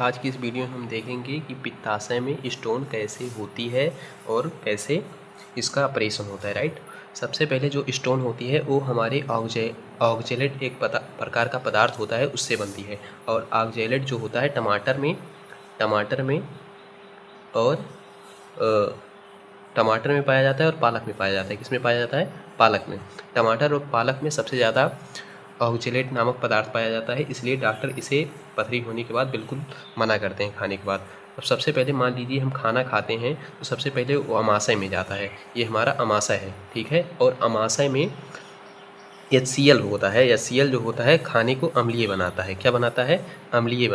आज की इस वीडियो में हम देखेंगे कि पित्ताशय में स्टोन कैसे होती है और कैसे इसका ऑपरेशन होता है। राइट। सबसे पहले जो स्टोन होती है वो हमारे ऑक्जेलेट एक प्रकार का पदार्थ होता है, उससे बनती है। और ऑक्जेलेट जो होता है टमाटर में और टमाटर में पाया जाता है और पालक में पाया जाता है। किस में पाया जाता है? पालक में। टमाटर और पालक में सबसे ज़्यादा ऑक्जेलेट नामक पदार्थ पाया जाता है, इसलिए डॉक्टर इसे पथरी होने के बाद बिल्कुल मना करते हैं खाने के बाद। अब सबसे पहले मान लीजिए हम खाना खाते हैं तो सबसे पहले वो अमाशय में जाता है। ये हमारा अमाशय है, ठीक है। और अमाशय में HCl होता है। HCl जो होता है खाने को अम्लीय बनाता है। क्या बनाता है? अम्लीय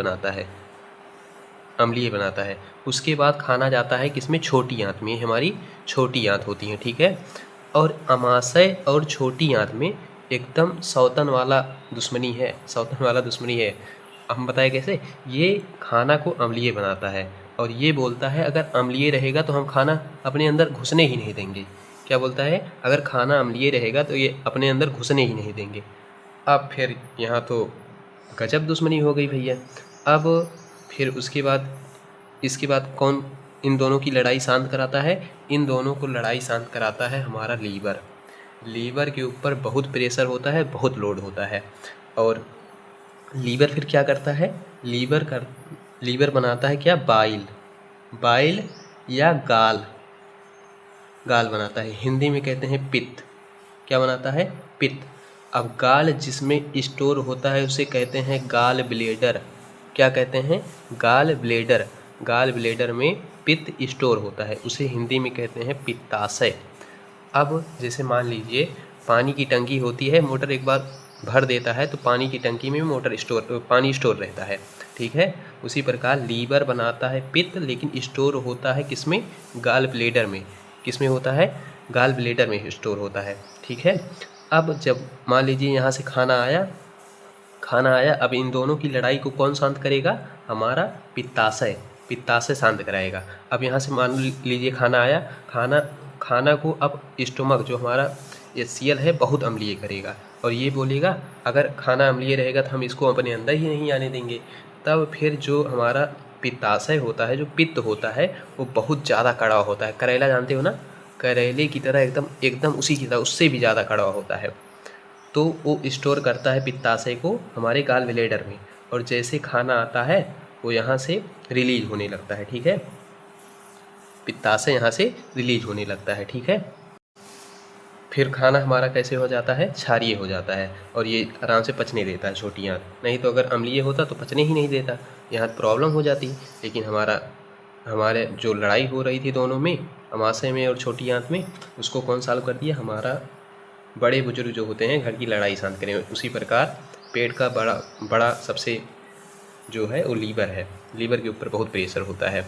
बनाता है। उसके बाद खाना जाता है किसमें? छोटी आंत में। हमारी छोटी आंत होती है, ठीक है। और अमाशय और छोटी आंत में एकदम सौतन वाला दुश्मनी है। हम बताएं कैसे? ये खाना को अम्लीय बनाता है और ये बोलता है अगर अम्लीय रहेगा तो हम खाना अपने अंदर घुसने ही नहीं देंगे। क्या बोलता है? अगर खाना अम्लीय रहेगा तो ये अपने अंदर घुसने ही नहीं देंगे। अब फिर यहाँ तो गजब दुश्मनी हो गई भैया। अब फिर इसके बाद कौन इन दोनों की लड़ाई शांत कराता है? इन दोनों को लड़ाई शांत कराता है हमारा लीवर के ऊपर बहुत प्रेशर होता है, बहुत लोड होता है। और लीवर फिर क्या करता है? लीवर बनाता है क्या? बाइल या गाल बनाता है। हिंदी में कहते हैं पित्त। क्या बनाता है? पित्त। अब गाल जिसमें स्टोर होता है उसे कहते हैं गाल ब्लेडर। क्या कहते हैं? गाल ब्लेडर में पित्त स्टोर होता है, उसे हिंदी में कहते हैं पित्ताशय। अब जैसे मान लीजिए पानी की टंकी होती है, मोटर एक बार भर देता है तो पानी की टंकी में पानी स्टोर रहता है, ठीक है। उसी प्रकार लीवर बनाता है पित्त, लेकिन स्टोर होता है किसमें? गाल ब्लेडर में। किसमें होता है? गाल ब्लेडर में स्टोर होता है, ठीक है। अब जब मान लीजिए यहाँ से खाना आया, अब इन दोनों की लड़ाई को कौन शांत करेगा? हमारा पित्ताशय शांत कराएगा। अब यहाँ से मान लीजिए खाना आया, खाना को अब स्टोमक जो हमारा HCl है बहुत अम्लीय करेगा और ये बोलेगा अगर खाना अम्लीय रहेगा तो हम इसको अपने अंदर ही नहीं आने देंगे। तब फिर जो हमारा पित्ताशय होता है, जो पित्त होता है, वो बहुत ज़्यादा कड़वा होता है। करेला जानते हो ना? करेले की तरह एकदम उसी की तरह, उससे भी ज़्यादा कड़वा होता है। तो वो स्टोर करता है पित्ताशय को हमारे गाल ब्लेडर में, और जैसे खाना आता है वो यहाँ से रिलीज होने लगता है, ठीक है। पित्ताशय यहाँ से रिलीज होने लगता है, ठीक है। फिर खाना हमारा कैसे हो जाता है? क्षारीय हो जाता है और ये आराम से पचने देता है छोटी आंत। नहीं तो अगर अम्लीय होता तो पचने ही नहीं देता, यहाँ प्रॉब्लम हो जाती। लेकिन हमारे जो लड़ाई हो रही थी दोनों में, अमाशय में और छोटी आंत में, उसको कौन सॉल्व कर दिया? हमारा बड़े बुजुर्ग जो होते हैं घर की लड़ाई शांत करें। उसी प्रकार पेट का बड़ा सबसे जो है वो लीवर है। लीवर के ऊपर बहुत प्रेशर होता है।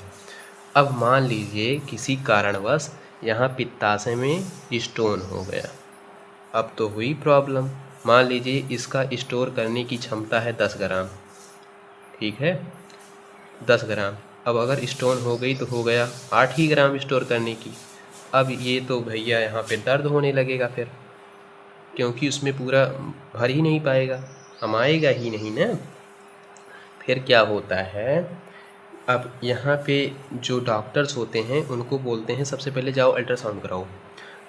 अब मान लीजिए किसी कारणवश यहाँ पित्ताशय में स्टोन हो गया, अब तो हुई प्रॉब्लम। मान लीजिए इसका स्टोर करने की क्षमता है 10 ग्राम, ठीक है, 10 ग्राम। अब अगर स्टोन हो गई तो हो गया 8 ही ग्राम स्टोर करने की। अब ये तो भैया यहाँ पे दर्द होने लगेगा फिर, क्योंकि उसमें पूरा भर ही नहीं पाएगा, समाएगा ही नहीं ना। फिर क्या होता है? अब यहाँ पे जो डॉक्टर्स होते हैं उनको बोलते हैं सबसे पहले जाओ अल्ट्रासाउंड कराओ।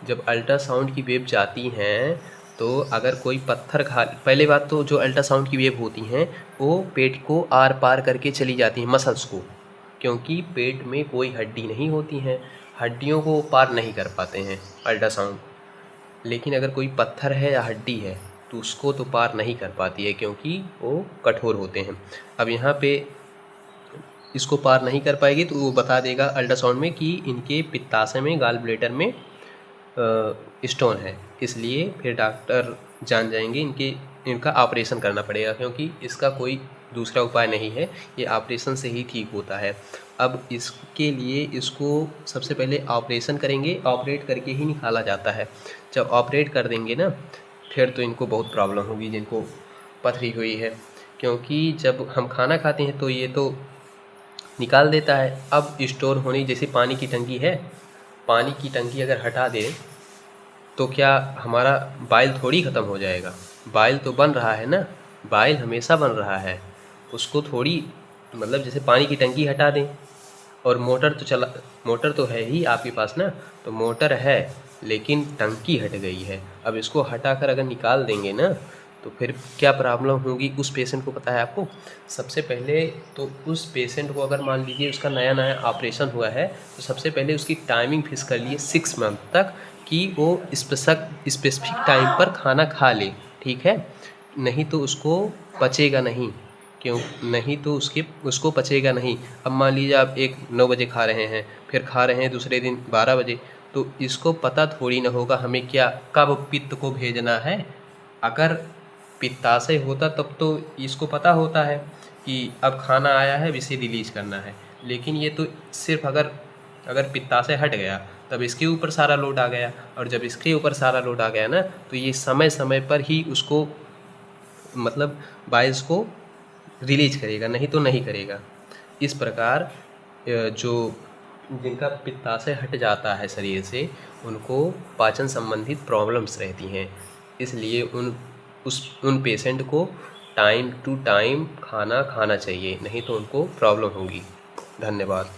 जब अल्ट्रासाउंड की वेव जाती हैं तो अगर कोई पत्थर खा, पहले बात तो जो अल्ट्रासाउंड की वेव होती हैं वो पेट को आर पार करके चली जाती हैं, मसल्स को, क्योंकि पेट में कोई हड्डी नहीं होती हैं, हड्डियों को पार नहीं कर पाते हैं अल्ट्रासाउंड। लेकिन अगर कोई पत्थर है या हड्डी है तो उसको तो पार नहीं कर पाती है, क्योंकि वो कठोर होते हैं। अब यहाँ पे इसको पार नहीं कर पाएगी तो वो बता देगा अल्ट्रासाउंड में कि इनके पित्ताशय में, गाल ब्लेडर में स्टोन है। इसलिए फिर डॉक्टर जान जाएंगे इनका ऑपरेशन करना पड़ेगा, क्योंकि इसका कोई दूसरा उपाय नहीं है, ये ऑपरेशन से ही ठीक होता है। अब इसके लिए इसको सबसे पहले ऑपरेशन करेंगे, ऑपरेट करके ही निकाला जाता है। जब ऑपरेट कर देंगे ना फिर तो इनको बहुत प्रॉब्लम होगी जिनको पथरी हुई है, क्योंकि जब हम खाना खाते हैं तो ये तो निकाल देता है। अब स्टोर होने, जैसे पानी की टंकी है, पानी की टंकी अगर हटा दे तो क्या हमारा बाइल थोड़ी ख़त्म हो जाएगा? बाइल तो बन रहा है ना, बाइल हमेशा बन रहा है, उसको थोड़ी मतलब जैसे पानी की टंकी हटा दें और मोटर तो है ही आपके पास ना, तो मोटर है लेकिन टंकी हट गई है। अब इसको हटाकर अगर निकाल देंगे ना तो फिर क्या प्रॉब्लम होगी उस पेशेंट को पता है आपको? सबसे पहले तो उस पेशेंट को अगर मान लीजिए उसका नया नया ऑपरेशन हुआ है तो सबसे पहले उसकी टाइमिंग फिक्स कर लिए 6 मंथ तक कि वो स्पेसिफिक टाइम पर खाना खा ले, ठीक है? नहीं तो उसको पचेगा नहीं, क्यों? नहीं तो उसको पचेगा नहीं। अब मान लीजिए आप 9 बजे खा रहे हैं, फिर खा रहे हैं दूसरे दिन 12 बजे, तो इसको पता थोड़ी ना होगा हमें क्या कब पित्त को भेजना है। अगर पित्ताशय होता तब तो इसको पता होता है कि अब खाना आया है, अब इसे रिलीज करना है। लेकिन ये तो सिर्फ अगर पित्ताशय हट गया तब इसके ऊपर सारा लोड आ गया, और जब इसके ऊपर सारा लोड आ गया ना तो ये समय समय पर ही उसको मतलब बाइल्स को रिलीज करेगा, नहीं तो नहीं करेगा। इस प्रकार जो जिनका पित्ताशय हट जाता है शरीर से उनको पाचन संबंधित प्रॉब्लम्स रहती हैं, इसलिए उन पेशेंट को टाइम टू टाइम खाना खाना चाहिए, नहीं तो उनको प्रॉब्लम होगी। धन्यवाद।